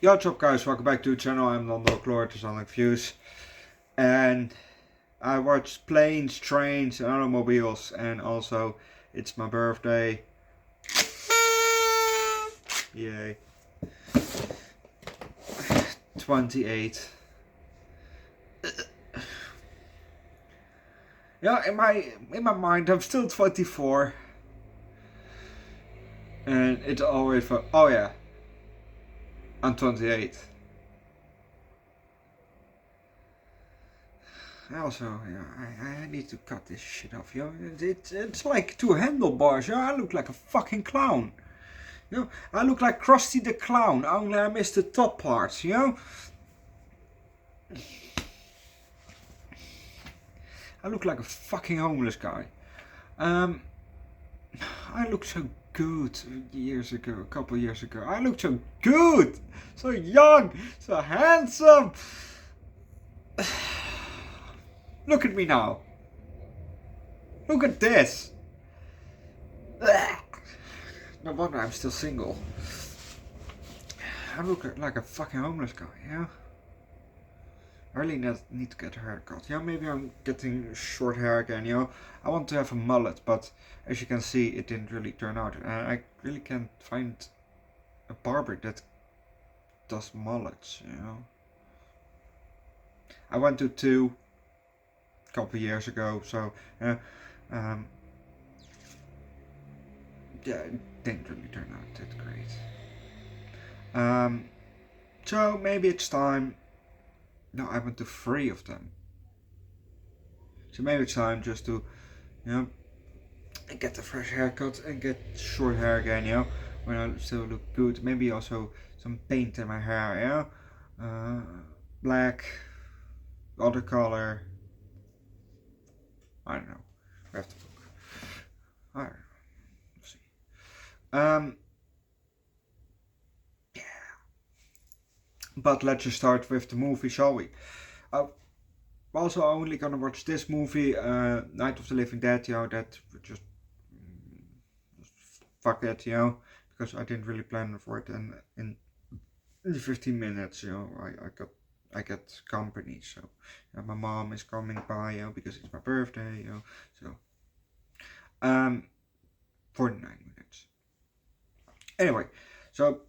Yo, what's up guys, welcome back to the channel. I'm Underdog Reacts Views, and I watched planes, trains and automobiles, and also it's my birthday. Yay. 28. Yeah, in my mind I'm still 24. And it's always for, oh yeah, I'm 28. Also, yeah, I need to cut this shit off, yo. It's like two handlebars, yo. I look like a fucking clown. You know, I look like Krusty the Clown, only I missed the top parts, you know? I look like a fucking homeless guy. I looked so good a couple years ago. I looked so good, so young, so handsome. Look at me now. Look at this. No wonder I'm still single. I look like a fucking homeless guy, yeah? I really need to get a haircut. Yeah, maybe I'm getting short hair again, you know? I want to have a mullet, but as you can see, it didn't really turn out. And I really can't find a barber that does mullets, you know? I went to two a couple years ago, so yeah, it didn't really turn out that great. So maybe it's time. No, I went to 3 of them. So maybe it's time just to, you know, get a fresh haircut and get short hair again, you know, when I still look good. Maybe also some paint in my hair, you know, black, other color. I don't know. We have to look. I don't know. We'll see. Yeah. But let's just start with the movie, shall we? Also only gonna watch this movie, Night of the Living Dead, you know, that just fuck it, you know, because I didn't really plan for it, and in 15 minutes, you know, I get company, so my mom is coming by, you know, because it's my birthday, you know, so 49 minutes. Anyway, so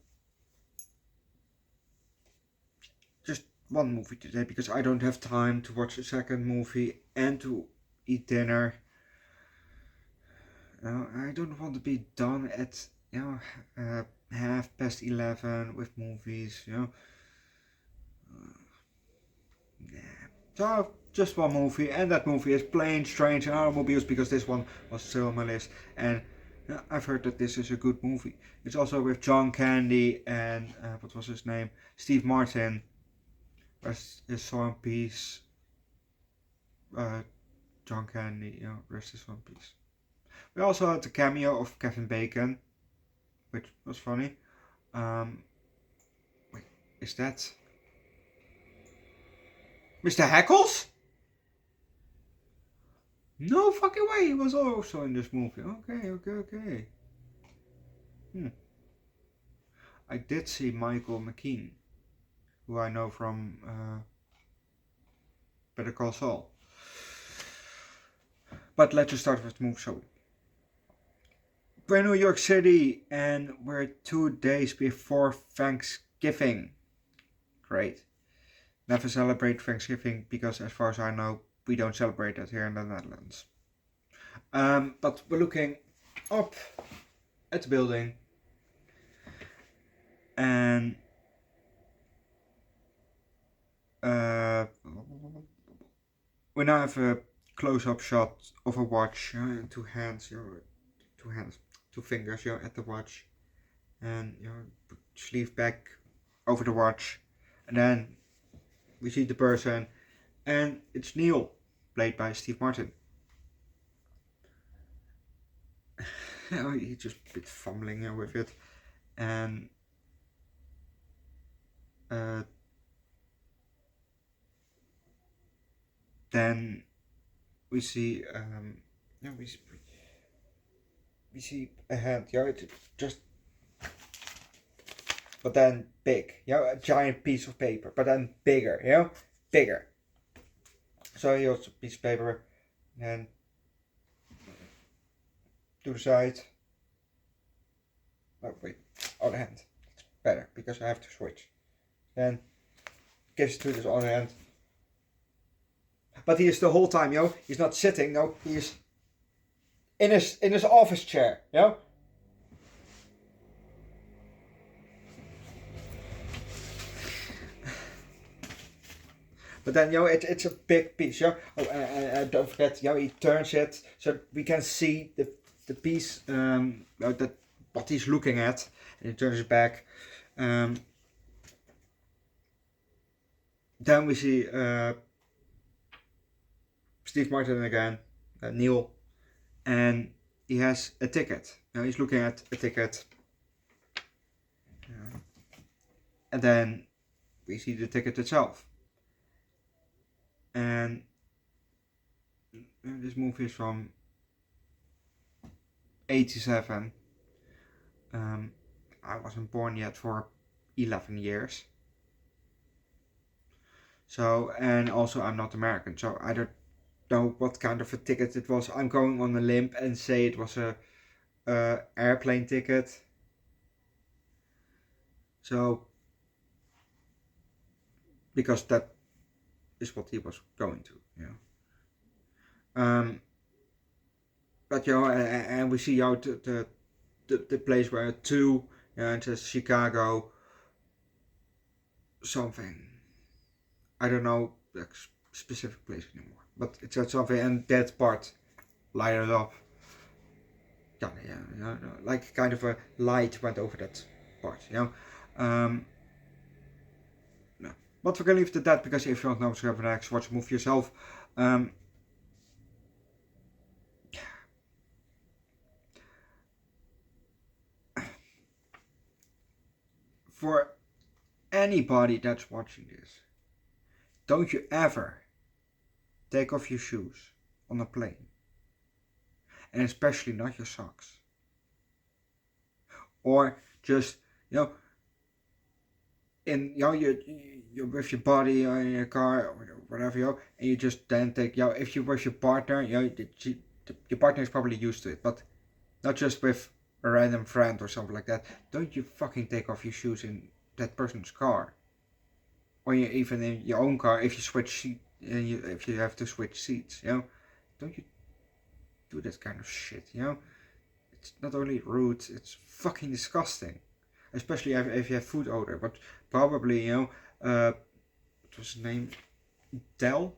just one movie today because I don't have time to watch a second movie and to eat dinner. I don't want to be done at, you know, 11:30 with movies, you know. Yeah. So just one movie, and that movie is Planes, Trains and Automobiles, because this one was still on my list, and I've heard that this is a good movie. It's also with John Candy and what was his name? Steve Martin. Rest his soul in peace. John Candy, you know, rest his soul in peace. We also had the cameo of Kevin Bacon, which was funny. Wait, is that Mr. Heckles? No fucking way, he was also in this movie. Okay. I did see Michael McKean, who I know from Better Call Saul. But let's just start with the movie, shall we? We're in New York City, and we're 2 days before Thanksgiving. Great. Never celebrate Thanksgiving because, as far as I know, we don't celebrate that here in the Netherlands. But we're looking up at the building, and we now have a close-up shot of a watch, two hands, two fingers, at the watch, and put sleeve back over the watch, and then we see the person, and it's Neil, played by Steve Martin. He's just a bit fumbling with it, and then we see we see a hand. It's just but then big, a giant piece of paper, but then bigger, bigger. So he holds a piece of paper, and to the side. Oh wait, other hand. It's better because I have to switch. Then gives it to this other hand. But he is the whole time, he's not sitting, no, he's in his office chair, But then, it's a big piece, Oh, and don't forget, he turns it so we can see the piece, that what he's looking at, and he turns it back. Then we see Steve Martin again, Neil, and he has a ticket. He's looking at a ticket, and then we see the ticket itself. And this movie is from 87. I wasn't born yet for 11 years. So, and also I'm not American, so I don't know what kind of a ticket it was. I'm going on a limb and say it was a airplane ticket. So, because that is what he was going to, But and we see the place where it says Chicago something. I don't know the specific place anymore, but it said something, and that part lighted up. Like kind of a light went over that part, No. But we're gonna leave it at that, because if you don't know what's happening next, watch the movie yourself. For anybody that's watching this, don't you ever take off your shoes on a plane, and especially not your socks, or just you're with your body or in your car or whatever, and you just then take if you're with your partner, your partner is probably used to it, but not just with a random friend or something like that. Don't you fucking take off your shoes in that person's car, or even in your own car if you switch seat, if you have to switch seats, Don't you do that kind of shit, It's not only rude, it's fucking disgusting. Especially if you have food odor, but probably, what was his name? Del?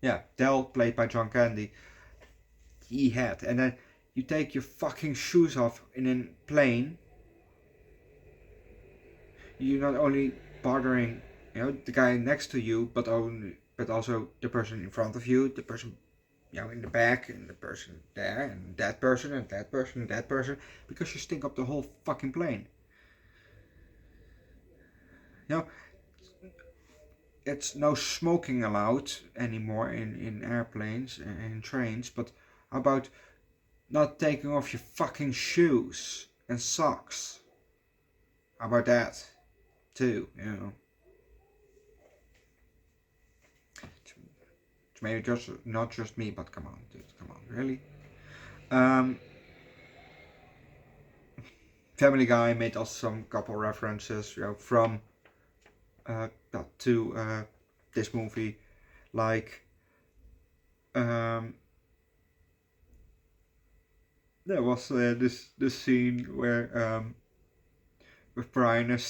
Yeah, Del, played by John Candy. He had, and then you take your fucking shoes off in a plane. You're not only bothering, the guy next to you, but also the person in front of you, the person, in the back, and the person there, and that person, and that person, and that person, because you stink up the whole fucking plane. It's no smoking allowed anymore in airplanes and in trains, but how about not taking off your fucking shoes and socks? How about that too, It's maybe just not just me, but come on, dude, come on, really? Family Guy made also some couple references, from to this movie, like there was this scene where with Brian and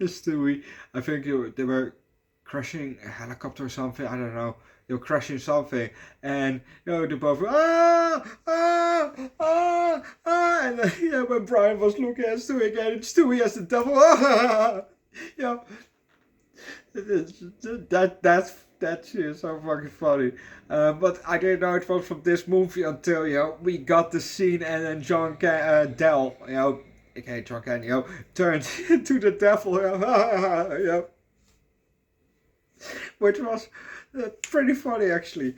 Stewie, I think they were crashing a helicopter or something, I don't know, they were crashing something, and they both and then, when Brian was looking at Stewie again, and Stewie as the devil, that shit is so fucking funny. But I didn't know it was from this movie until we got the scene, and then Del, aka John Candy, turned into the devil, which was pretty funny actually.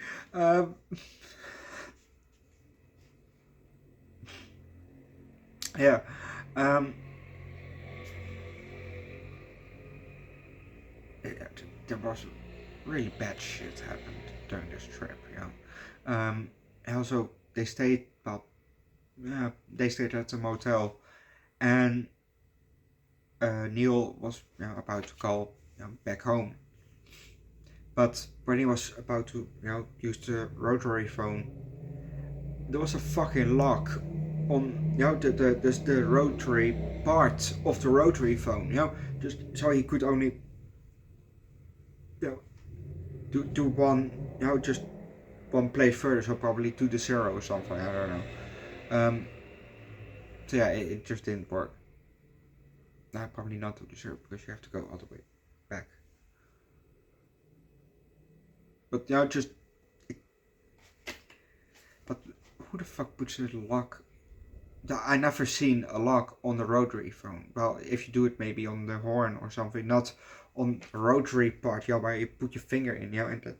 Yeah. there was really bad shit happened during this trip, you know. And also they stayed at the motel, and Neil was about to call back home. But when he was about to use the rotary phone, there was a fucking lock on the rotary part of the rotary phone. Just so he could only do one just one place further, so probably to the 0 or something. I don't know. So yeah, it just didn't work. Nah, probably not to the 0 because you have to go all the way back. But but who the fuck puts a lock? I never seen a lock on the rotary phone. Well, if you do it maybe on the horn or something, not on the rotary part, where you put your finger in, and that,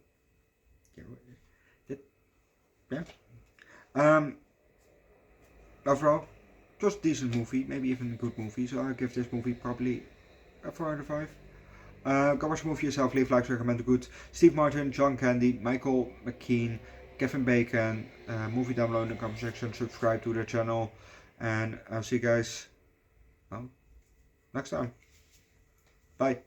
overall, just a decent movie, maybe even a good movie. So I give this movie probably a 4 out of 5. Go watch the movie yourself, leave likes, recommend the good. Steve Martin, John Candy, Michael McKean, Kevin Bacon, movie download in the comment section, subscribe to the channel, and I'll see you guys next time. Bye.